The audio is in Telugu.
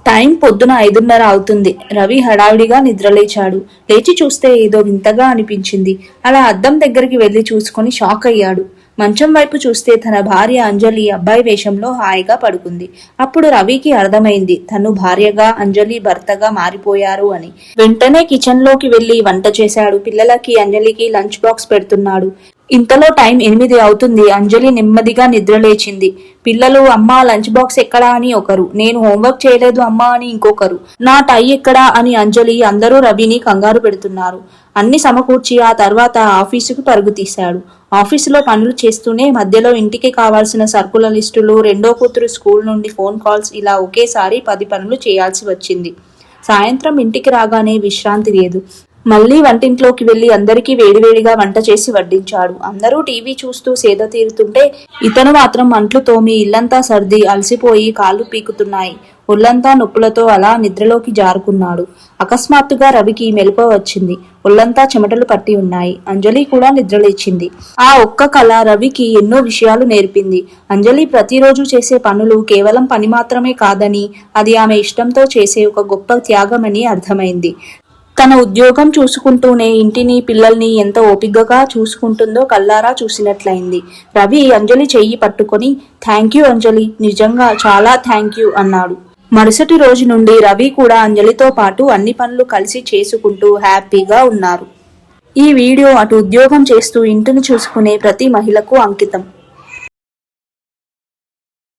టైం పొద్దున 5:30 అవుతుంది. రవి హడావిడిగా నిద్రలేచాడు. లేచి చూస్తే ఏదో వింతగా అనిపించింది. అలా అద్దం దగ్గరికి వెళ్లి చూసుకుని షాక్ అయ్యాడు. మంచం వైపు చూస్తే తన భార్య అంజలి అబ్బాయి వేషంలో హాయిగా పడుకుంది. అప్పుడు రవికి అర్థమైంది తను భార్యగా, అంజలి భర్తగా మారిపోయారు అని. వెంటనే కిచెన్ లోకి వెళ్లి వంట చేశాడు. పిల్లలకి అంజలికి లంచ్ బాక్స్ పెడుతున్నాడు. ఇంతలో టైం 8 అవుతుంది. అంజలి నెమ్మదిగా నిద్రలేచింది. పిల్లలు అమ్మా లంచ్ బాక్స్ ఎక్కడా అని ఒకరు, నేను హోంవర్క్ చేయలేదు అమ్మా అని ఇంకొకరు, నా టై ఎక్కడా అని అంజలి. అందరూ రవిని కంగారు పెడుతున్నారు. అన్ని సమకూర్చి ఆ తర్వాత ఆఫీసుకు పరుగు తీశాడు. ఆఫీసులో పనులు చేస్తూనే మధ్యలో ఇంటికి కావాల్సిన సరుకుల లిస్టులు, రెండో కూతురు స్కూల్ నుండి ఫోన్ కాల్స్, ఇలా ఒకేసారి 10 పనులు చేయాల్సి వచ్చింది. సాయంత్రం ఇంటికి రాగానే విశ్రాంతి లేదు. మళ్లీ వంటింట్లోకి వెళ్లి అందరికీ వేడివేడిగా వంట చేసి వడ్డించాడు. అందరూ టీవీ చూస్తూ సేద తీరుతుంటే ఇతను మాత్రం అంట్లు తోమి ఇల్లంతా సర్ది అలసిపోయి కాళ్ళు పీకుతున్నాయి. ఒళ్లంతా నొప్పులతో అలా నిద్రలోకి జారుకున్నాడు. అకస్మాత్తుగా రవికి మెలకువ వచ్చింది. ఒళ్లంతా చెమటలు పట్టి ఉన్నాయి. అంజలి కూడా నిద్రలేచింది. ఆ ఒక్క కళ రవికి ఎన్నో విషయాలు నేర్పింది. అంజలి ప్రతిరోజు చేసే పనులు కేవలం పని మాత్రమే కాదని, అది ఆమె ఇష్టంతో చేసే ఒక గొప్ప త్యాగమని అర్థమైంది. తన ఉద్యోగం చూసుకుంటూనే ఇంటిని, పిల్లల్ని ఎంత ఓపికగా చూసుకుంటుందో కల్లారా చూసినట్లయింది. రవి అంజలి చెయ్యి పట్టుకొని థ్యాంక్యూ అంజలి, నిజంగా చాలా థ్యాంక్యూ అన్నాడు. మరుసటి రోజు నుండి రవి కూడా అంజలితో పాటు అన్ని పనులు కలిసి చేసుకుంటూ హ్యాపీగా ఉన్నారు. ఈ వీడియో అటు ఉద్యోగం చేస్తూ ఇంటిని చూసుకునే ప్రతి మహిళకు అంకితం.